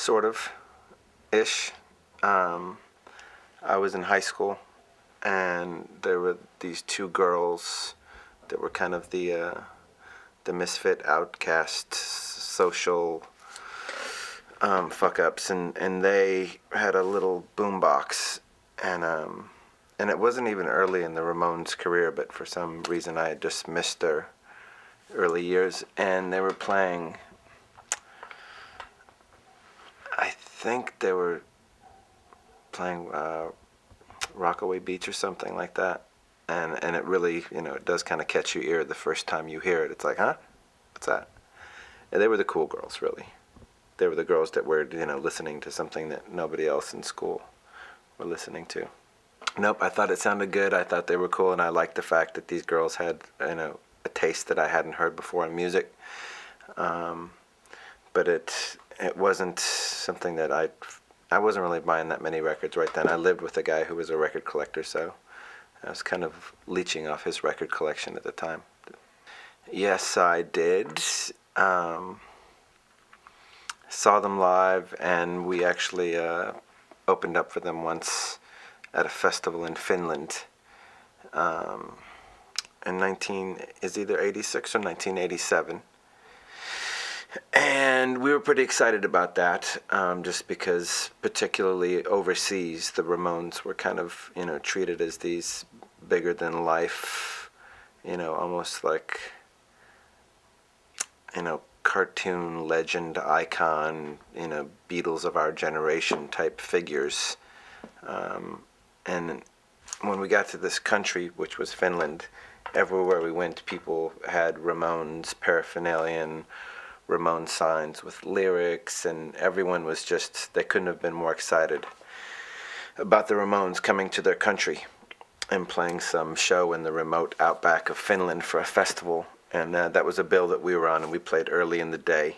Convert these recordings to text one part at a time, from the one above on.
sort of, ish. I was in high school, and there were these two girls that were kind of the misfit, outcast, social fuck ups, and they had a little boombox, and it wasn't even early in the Ramones' career, but for some reason I had just missed their early years, and they were playing. I think they were playing Rockaway Beach or something like that, and it really, it does kind of catch your ear the first time you hear it. It's like, huh, what's that? And they were the cool girls, really. They were the girls that were, listening to something that nobody else in school were listening to. Nope, I thought it sounded good. I thought they were cool, and I liked the fact that these girls had, a taste that I hadn't heard before in music. But it wasn't something that I wasn't really buying that many records right then. I lived with a guy who was a record collector, so I was kind of leeching off his record collection at the time. Yes, I did. Saw them live, and we actually opened up for them once at a festival in Finland in either 86 or 1987. And we were pretty excited about that, just because particularly overseas, the Ramones were kind of, treated as these bigger than life, almost like, cartoon legend icon, Beatles of our generation type figures. And when we got to this country, which was Finland, everywhere we went, people had Ramones paraphernalia, Ramone signs with lyrics, and everyone was just, they couldn't have been more excited about the Ramones coming to their country and playing some show in the remote outback of Finland for a festival. And that was a bill that we were on, and we played early in the day.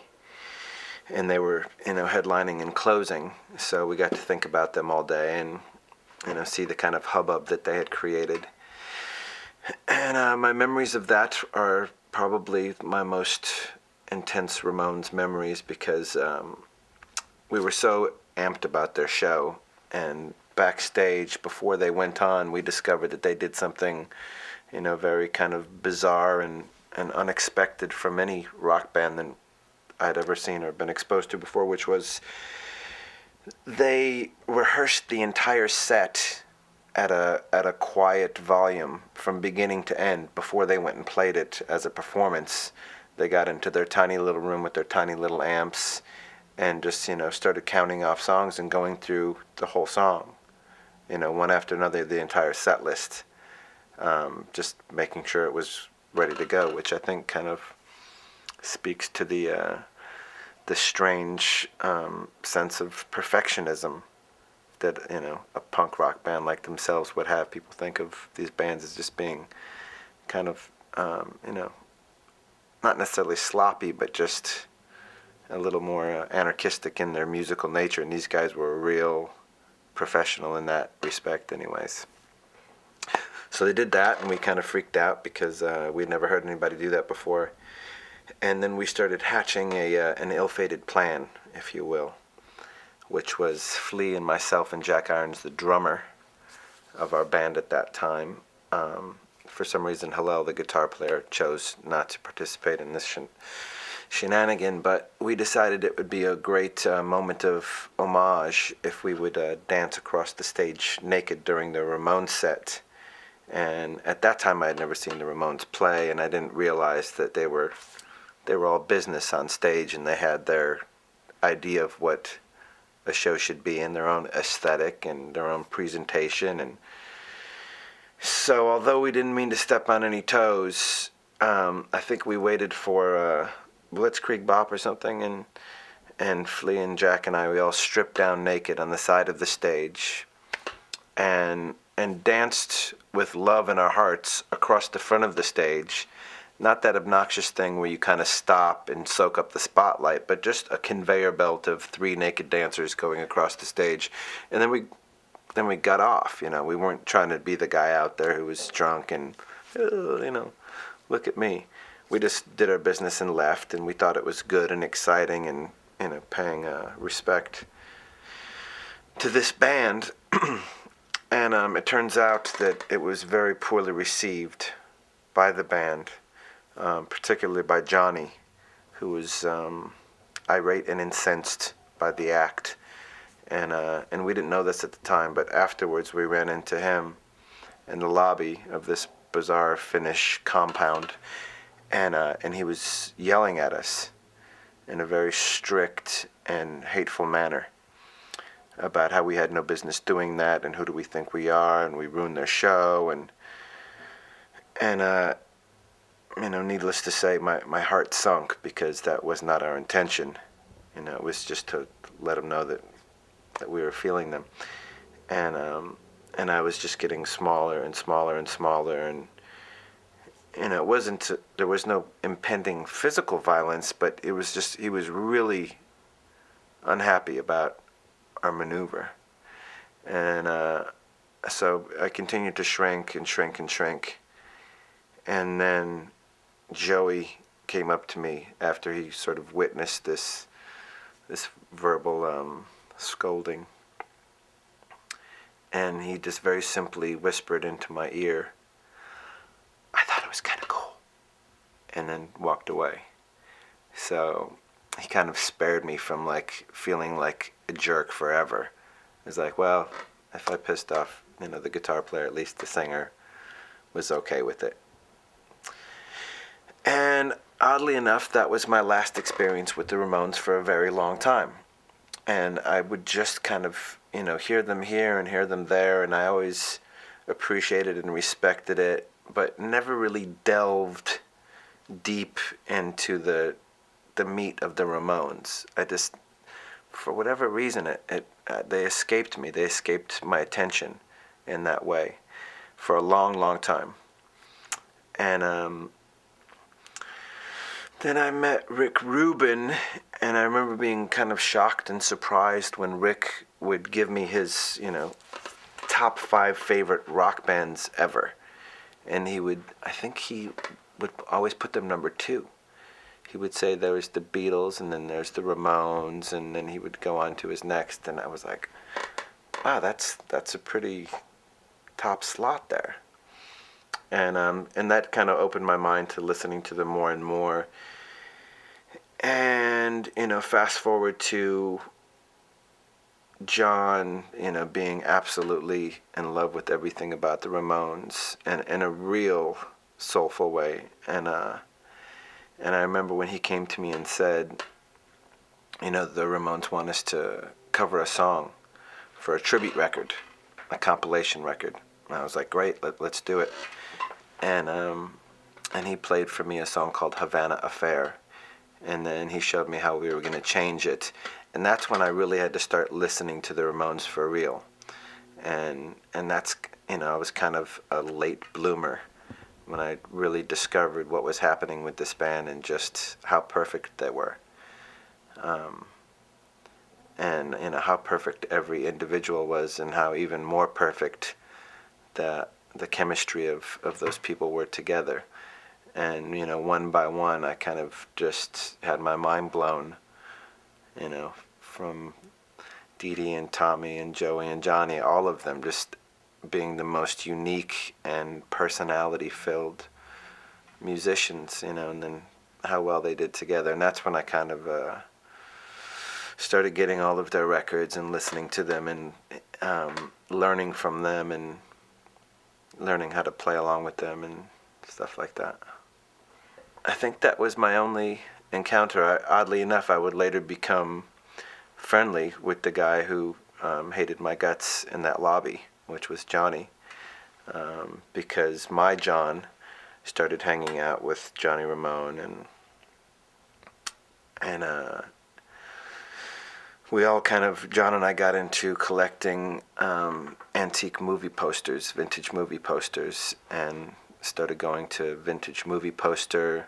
And they were, headlining and closing, so we got to think about them all day and, see the kind of hubbub that they had created. And my memories of that are probably my most intense Ramones memories, because we were so amped about their show, and backstage before they went on, we discovered that they did something, very kind of bizarre and unexpected from any rock band that I'd ever seen or been exposed to before, which was they rehearsed the entire set at a quiet volume from beginning to end before they went and played it as a performance. They got into their tiny little room with their tiny little amps and just, started counting off songs and going through the whole song, one after another, the entire set list, just making sure it was ready to go, which I think kind of speaks to the strange sense of perfectionism that, a punk rock band like themselves would have. People think of these bands as just being kind of, not necessarily sloppy, but just a little more anarchistic in their musical nature, and these guys were real professional in that respect anyways. So they did that, and we kind of freaked out because we'd never heard anybody do that before. And then we started hatching an ill-fated plan, if you will, which was Flea and myself and Jack Irons, the drummer of our band at that time. For some reason, Hillel, the guitar player, chose not to participate in this shenanigan, but we decided it would be a great moment of homage if we would dance across the stage naked during the Ramones set. And at that time, I had never seen the Ramones play, and I didn't realize that they were all business on stage, and they had their idea of what a show should be and their own aesthetic and their own presentation. And so although we didn't mean to step on any toes, I think we waited for Blitzkrieg Bop or something, and Flea and Jack and I, we all stripped down naked on the side of the stage and danced with love in our hearts across the front of the stage. Not that obnoxious thing where you kind of stop and soak up the spotlight, but just a conveyor belt of 3 naked dancers going across the stage. And then we got off, we weren't trying to be the guy out there who was drunk and, look at me. We just did our business and left, and we thought it was good and exciting, and paying respect to this band. And it turns out that it was very poorly received by the band, particularly by Johnny, who was irate and incensed by the act. And we didn't know this at the time, but afterwards we ran into him in the lobby of this bizarre Finnish compound, and he was yelling at us in a very strict and hateful manner about how we had no business doing that, and who do we think we are, and we ruined their show, and needless to say, my heart sunk, because that was not our intention. It was just to let them know that we were feeling them, and I was just getting smaller and smaller and smaller, and it wasn't, there was no impending physical violence, but it was just, he was really unhappy about our maneuver. And so I continued to shrink and shrink and shrink. And then Joey came up to me after he sort of witnessed this verbal scolding. And he just very simply whispered into my ear, "I thought it was kind of cool," and then walked away. So he kind of spared me from feeling like a jerk forever. It's like, well, if I pissed off, the guitar player, at least the singer was okay with it. And oddly enough, that was my last experience with the Ramones for a very long time. And I would just kind of, hear them here and hear them there, and I always appreciated and respected it, but never really delved deep into the meat of the Ramones. I just, for whatever reason, they escaped me. They escaped my attention in that way for a long, long time. And then I met Rick Rubin, and I remember being kind of shocked and surprised when Rick would give me his, top 5 favorite rock bands ever. And I think he would always put them number 2. He would say there was the Beatles, and then there's the Ramones, and then he would go on to his next, and I was like, wow, that's a pretty top slot there. And that kind of opened my mind to listening to them more and more. And, fast forward to John, being absolutely in love with everything about the Ramones, and in a real soulful way. And I remember when he came to me and said, the Ramones want us to cover a song for a tribute record, a compilation record. And I was like, great, let's do it. And he played for me a song called Havana Affair. And then he showed me how we were going to change it. And that's when I really had to start listening to the Ramones for real. And that's, I was kind of a late bloomer when I really discovered what was happening with this band and just how perfect they were. And how perfect every individual was, and how even more perfect the chemistry of those people were together. And, one by one, I kind of just had my mind blown, from Dee Dee and Tommy and Joey and Johnny, all of them just being the most unique and personality-filled musicians, and then how well they did together. And that's when I kind of started getting all of their records and listening to them and learning from them and learning how to play along with them and stuff like that. I think that was my only encounter. Oddly enough, I would later become friendly with the guy who hated my guts in that lobby, which was Johnny, because my John started hanging out with Johnny Ramone, and we all kind of, John and I got into collecting antique movie posters, vintage movie posters, and started going to vintage movie poster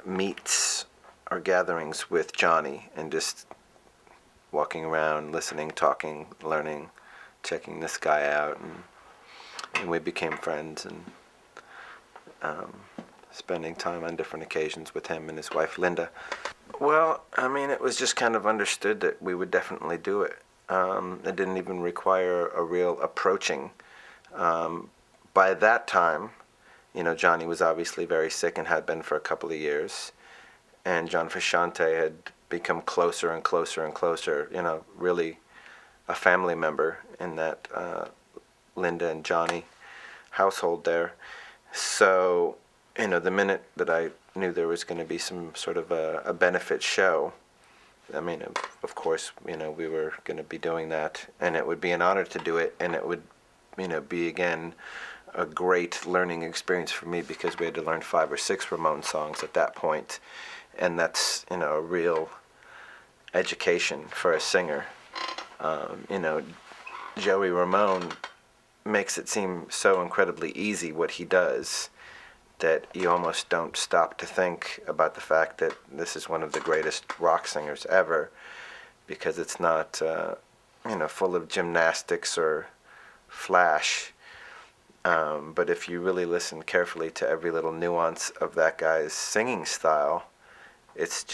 meets or gatherings with Johnny, and just walking around, listening, talking, learning, checking this guy out, and we became friends, and spending time on different occasions with him and his wife Linda. Well, I mean, it was just kind of understood that we would definitely do it. It didn't even require a real approaching. Um, by that time, Johnny was obviously very sick and had been for a couple of years, and John Frusciante had become closer and closer and closer, really a family member in that Linda and Johnny household there. So, the minute that I knew there was going to be some sort of a benefit show, I mean, of course, we were going to be doing that, and it would be an honor to do it, and it would, be again a great learning experience for me because we had to learn 5 or 6 Ramones songs at that point, and that's, a real education for a singer. Joey Ramone makes it seem so incredibly easy what he does that you almost don't stop to think about the fact that this is one of the greatest rock singers ever, because it's not, full of gymnastics or flash. But if you really listen carefully to every little nuance of that guy's singing style, it's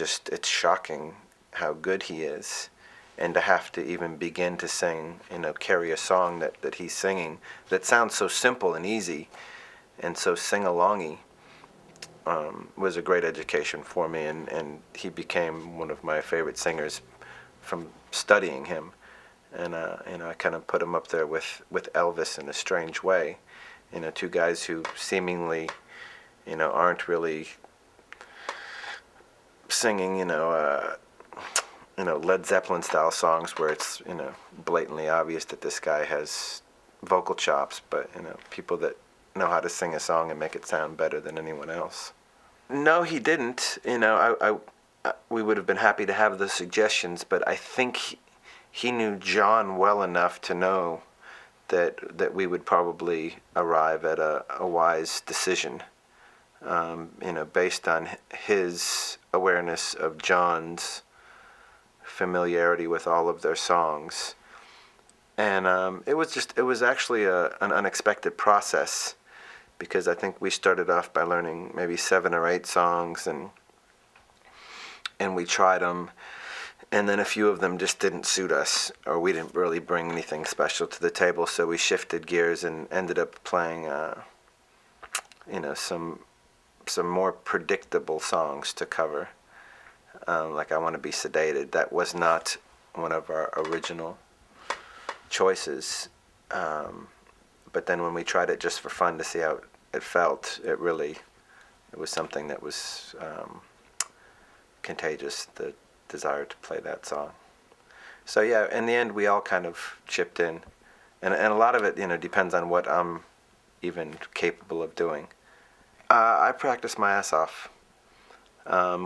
shocking how good he is. And to have to even begin to sing, carry a song that he's singing that sounds so simple and easy and so sing-alongy, was a great education for me, and he became one of my favorite singers from studying him. And I kind of put him up there with Elvis in a strange way. Two guys who seemingly, aren't really singing, Led Zeppelin style songs where it's, blatantly obvious that this guy has vocal chops, but, people that know how to sing a song and make it sound better than anyone else. No, he didn't. We would have been happy to have the suggestions, but I think he knew John well enough to know that we would probably arrive at a wise decision, based on his awareness of John's familiarity with all of their songs. And it was actually an unexpected process, because I think we started off by learning maybe 7 or 8 songs, and we tried them, and then a few of them just didn't suit us, or we didn't really bring anything special to the table, so we shifted gears and ended up playing some more predictable songs to cover, like I Want to Be Sedated. That was not one of our original choices, but then when we tried it just for fun to see how it felt, it was something that was contagious, the desire to play that song. So yeah, in the end we all kind of chipped in, and a lot of it depends on what I'm even capable of doing. I practiced my ass off,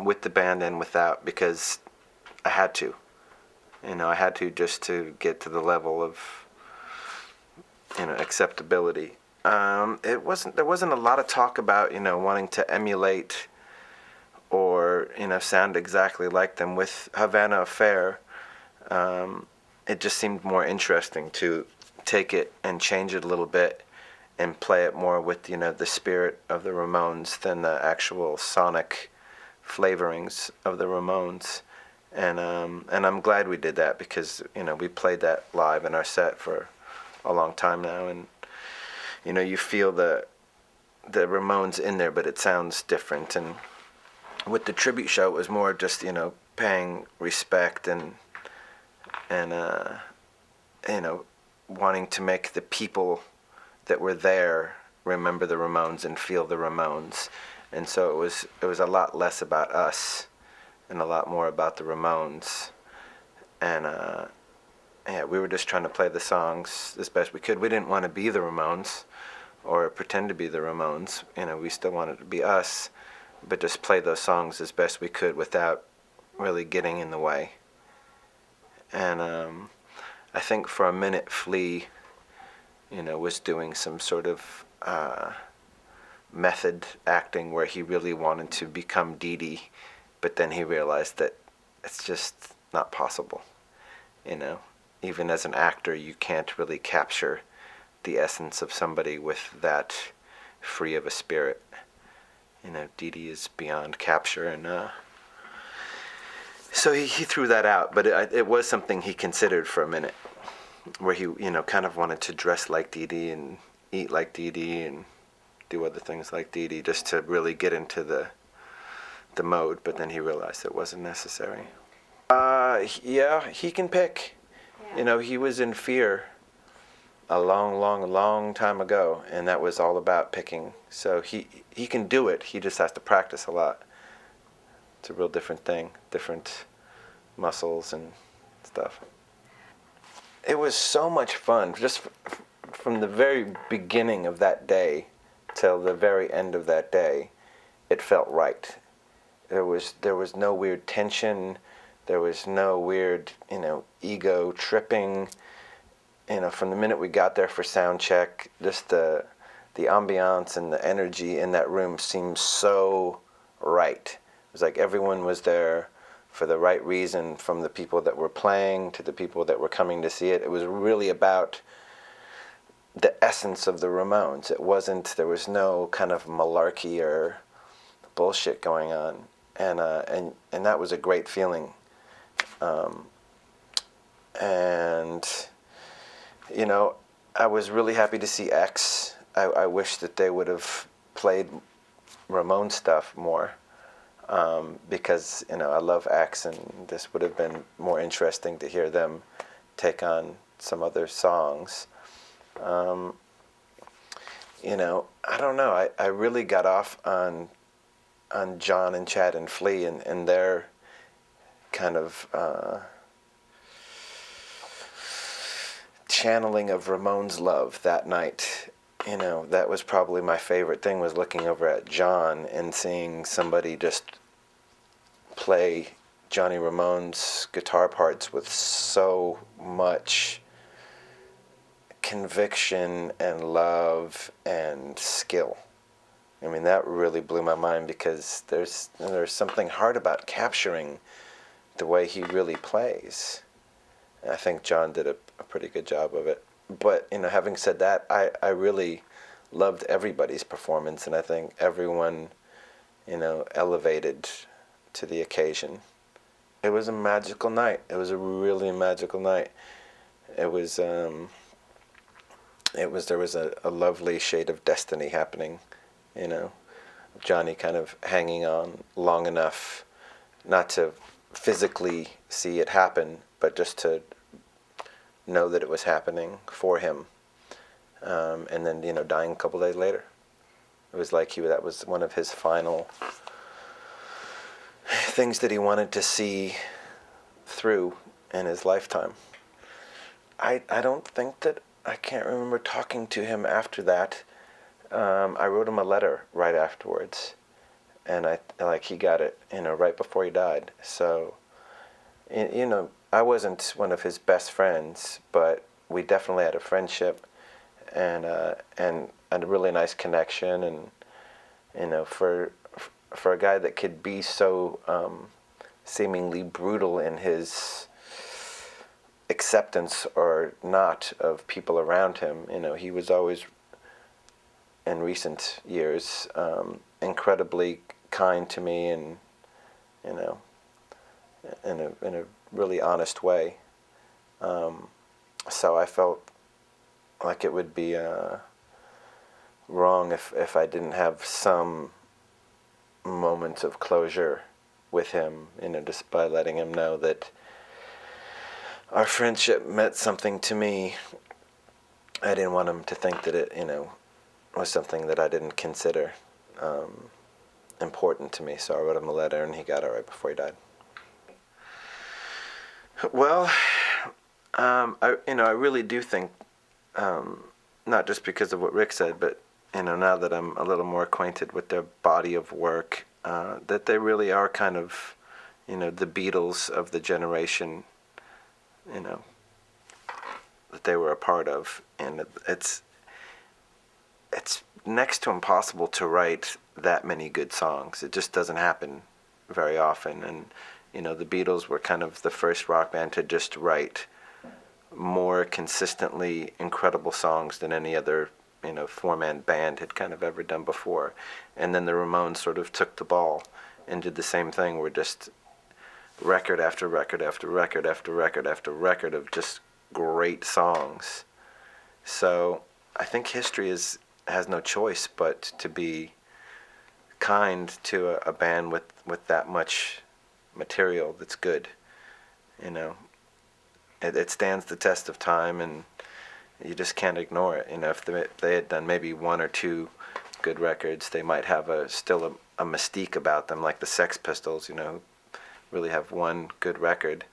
with the band and without, because I had to. I had to, just to get to the level of acceptability. There wasn't a lot of talk about wanting to emulate or sound exactly like them. With Havana Affair, it just seemed more interesting to take it and change it a little bit and play it more with the spirit of the Ramones than the actual sonic flavorings of the Ramones. And I'm glad we did that, because we played that live in our set for a long time now, and you feel the Ramones in there, but it sounds different. And with the tribute show, it was more just paying respect and wanting to make the people that were there remember the Ramones and feel the Ramones. And so it was a lot less about us and a lot more about the Ramones. And we were just trying to play the songs as best we could. We didn't want to be the Ramones or pretend to be the Ramones. We still wanted to be us, but just play those songs as best we could without really getting in the way. And I think for a minute Flea, was doing some sort of method acting where he really wanted to become Dee Dee, but then he realized that it's just not possible. Even as an actor, you can't really capture the essence of somebody with that free of a spirit. Dee Dee is beyond capture, and So he threw that out, but it was something he considered for a minute, where he, kind of wanted to dress like Dee Dee and eat like Dee Dee and do other things like Dee Dee, just to really get into the mode. But then he realized it wasn't necessary. Yeah, he can pick. Yeah. He was in Fear a long time ago, and that was all about picking. So he can do it. He just has to practice a lot. It's a real different thing, different muscles and stuff. It was so much fun, just from the very beginning of that day till the very end of that day. It felt right. There was no weird tension. There was no weird, ego tripping. From the minute we got there for sound check, just the ambiance and the energy in that room seemed so right. It was like everyone was there for the right reason, from the people that were playing to the people that were coming to see it. It was really about the essence of the Ramones. There was no kind of malarkey or bullshit going on. And that was a great feeling. I was really happy to see X. I wish that they would have played Ramone stuff more, because I love X, and this would have been more interesting to hear them take on some other songs. I don't know. I really got off on John and Chad and Flea and their kind of channeling of Ramone's love that night. That was probably my favorite thing, was looking over at John and seeing somebody just play Johnny Ramone's guitar parts with so much conviction and love and skill. I mean, that really blew my mind, because there's something hard about capturing the way he really plays. And I think John did a pretty good job of it. But, having said that, I really loved everybody's performance, and I think everyone, elevated to the occasion. It was a magical night. It was a really magical night. There was a lovely shade of destiny happening, Johnny kind of hanging on long enough not to physically see it happen, but just to know that it was happening for him, and then dying a couple days later. It was like that was one of his final things that he wanted to see through in his lifetime. I can't remember talking to him after that. I wrote him a letter right afterwards, and he got it right before he died. So I wasn't one of his best friends, but we definitely had a friendship and a really nice connection. And for a guy that could be so seemingly brutal in his acceptance or not of people around him, he was always, in recent years, incredibly kind to me, and in a really honest way. So I felt like it would be wrong if I didn't have some moment of closure with him, just by letting him know that our friendship meant something to me. I didn't want him to think that it, was something that I didn't consider important to me. So I wrote him a letter, and he got it right before he died. Well, I really do think, not just because of what Rick said, but now that I'm a little more acquainted with their body of work, that they really are kind of, the Beatles of the generation, that they were a part of, and it's next to impossible to write that many good songs. It just doesn't happen very often, and the Beatles were kind of the first rock band to just write more consistently incredible songs than any other four-man band had kind of ever done before. And then the Ramones sort of took the ball and did the same thing, were just record after record after record after record after record of just great songs. So I think history has no choice but to be kind to a band with that much material that's good. You know, it stands the test of time, and you just can't ignore it. You know, if they had done maybe one or two good records, they might have still a mystique about them, like the Sex Pistols, you know, really have one good record,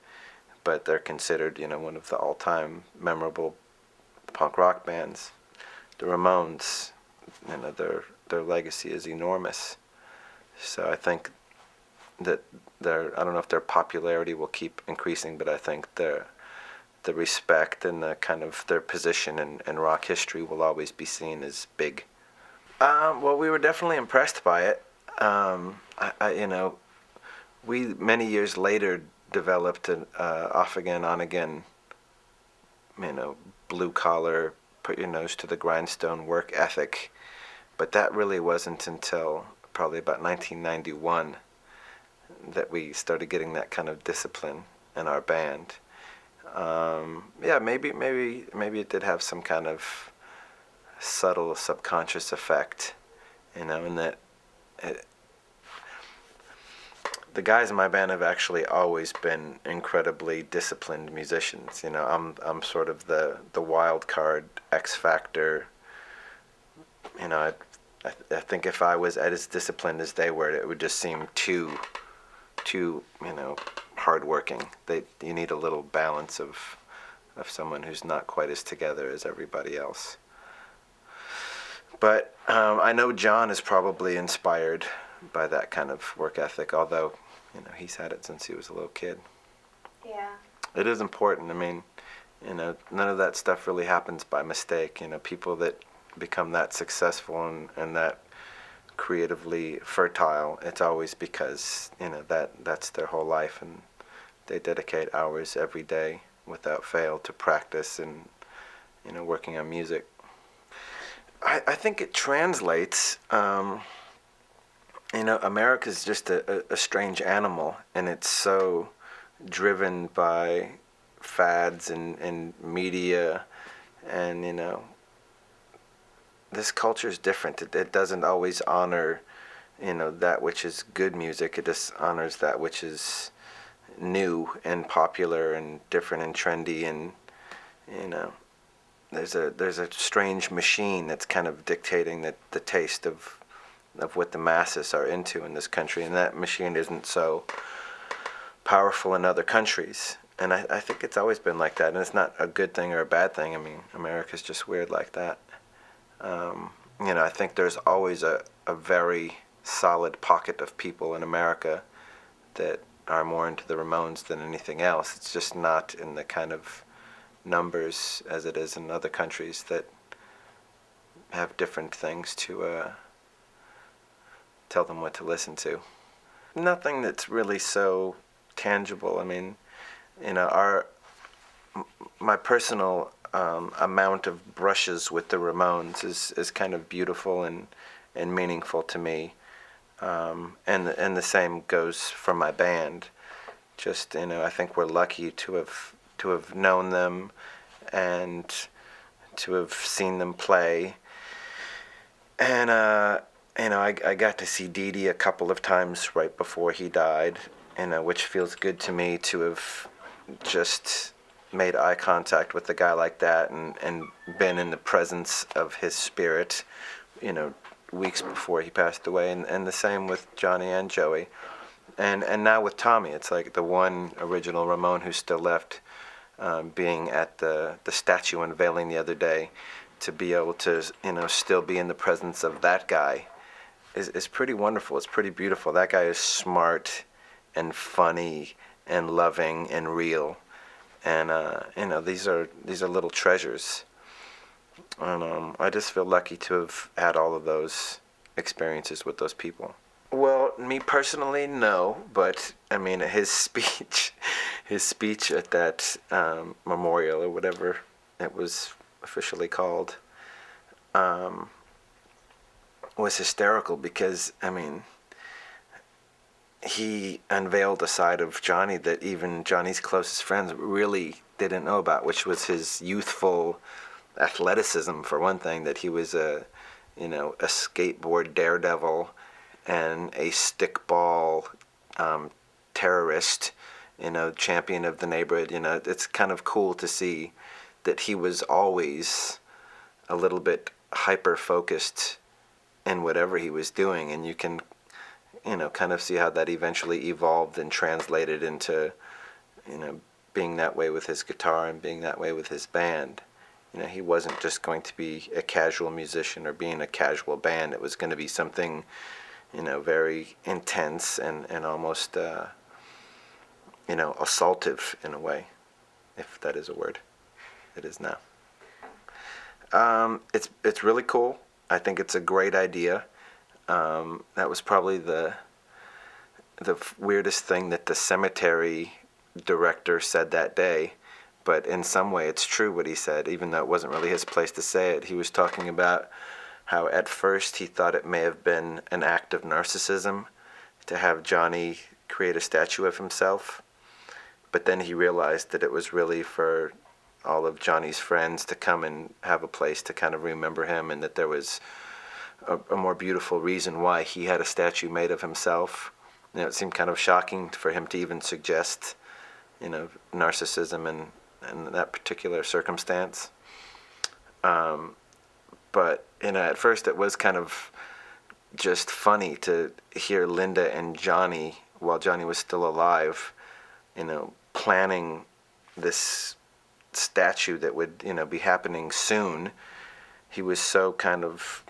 but they're considered, you know, one of the all-time memorable punk rock bands. The Ramones, you know, their legacy is enormous. So I think that I don't know if their popularity will keep increasing, but I think the respect and the kind of their position in rock history will always be seen as big. Well, we were definitely impressed by it. You know, we many years later developed an off again, on again, you know, blue collar, put your nose to the grindstone work ethic, but that really wasn't until probably about 1991 that we started getting that kind of discipline in our band. Yeah, maybe it did have some kind of subtle subconscious effect, you know, in that the guys in my band have actually always been incredibly disciplined musicians. You know, I'm sort of the wild card, X factor. You know, I think if I was as disciplined as they were, it would just seem too you know, hardworking. You need a little balance of someone who's not quite as together as everybody else. But I know John is probably inspired by that kind of work ethic, although, you know, he's had it since he was a little kid. Yeah. It is important. I mean, you know, none of that stuff really happens by mistake. You know, people that become that successful and that creatively fertile, it's always because, you know, that's their whole life, and they dedicate hours every day without fail to practice and, you know, working on music. I think it translates. You know, America's just a strange animal, and it's so driven by fads and media, and, you know, this culture is different. It doesn't always honor, you know, that which is good music. It just honors that which is new and popular and different and trendy, and, you know, there's a strange machine that's kind of dictating the taste of what the masses are into in this country, and that machine isn't so powerful in other countries. And I think it's always been like that, and it's not a good thing or a bad thing. I mean, America's just weird like that. You know, I think there's always a very solid pocket of people in America that are more into the Ramones than anything else. It's just not in the kind of numbers as it is in other countries that have different things to tell them what to listen to. Nothing that's really so tangible. I mean, you know, my personal amount of brushes with the Ramones is kind of beautiful and meaningful to me, and the same goes for my band. Just, you know, I think we're lucky to have known them and to have seen them play. And you know, I got to see Dee Dee a couple of times right before he died, you know, which feels good to me to have just made eye contact with a guy like that and been in the presence of his spirit, you know, weeks before he passed away, and the same with Johnny and Joey. And now with Tommy, it's like the one original Ramone who's still left, being at the statue unveiling the other day, to be able to, you know, still be in the presence of that guy is pretty wonderful. It's pretty beautiful. That guy is smart and funny and loving and real. And you know, these are little treasures. And I just feel lucky to have had all of those experiences with those people. Well, me personally, no, but I mean, his speech at that memorial, or whatever it was officially called, was hysterical, because, I mean, he unveiled a side of Johnny that even Johnny's closest friends really didn't know about, which was his youthful athleticism, for one thing, that he was a skateboard daredevil and a stickball terrorist, champion of the neighborhood. It's kind of cool to see that he was always a little bit hyper focused in whatever he was doing, and you can kind of see how that eventually evolved and translated into being that way with his guitar and being that way with his band. He wasn't just going to be a casual musician or be in a casual band. It was going to be something very intense and almost assaultive in a way, if that is a word. It is now. It's really cool. I think it's a great idea. That was probably the weirdest thing that the cemetery director said that day, but in some way it's true what he said, even though it wasn't really his place to say it. He was talking about how at first he thought it may have been an act of narcissism to have Johnny create a statue of himself, but then he realized that it was really for all of Johnny's friends to come and have a place to kind of remember him, and that there was a more beautiful reason why he had a statue made of himself. It seemed kind of shocking for him to even suggest, narcissism in that particular circumstance. But at first it was kind of just funny to hear Linda and Johnny, while Johnny was still alive, planning this statue that would, be happening soon. He was so kind of,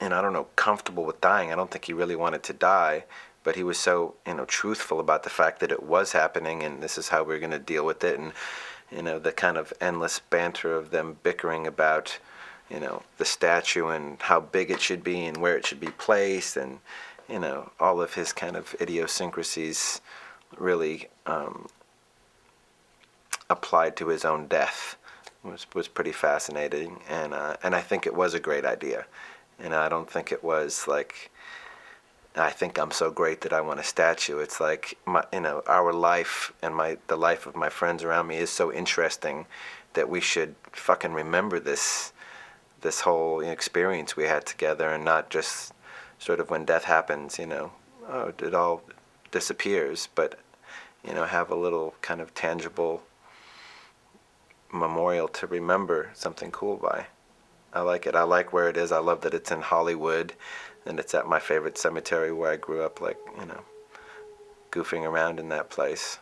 I don't know, comfortable with dying. I don't think he really wanted to die, but he was so, truthful about the fact that it was happening and this is how we're going to deal with it. And, the kind of endless banter of them bickering about, the statue and how big it should be and where it should be placed, and, all of his kind of idiosyncrasies really applied to his own death was pretty fascinating, and I think it was a great idea. I don't think it was like, I think I'm so great that I want a statue. It's like, our life and the life of my friends around me is so interesting that we should fucking remember this whole experience we had together, and not just sort of when death happens, it all disappears, but, have a little kind of tangible memorial to remember something cool by. I like it. I like where it is. I love that it's in Hollywood, and it's at my favorite cemetery where I grew up, goofing around in that place.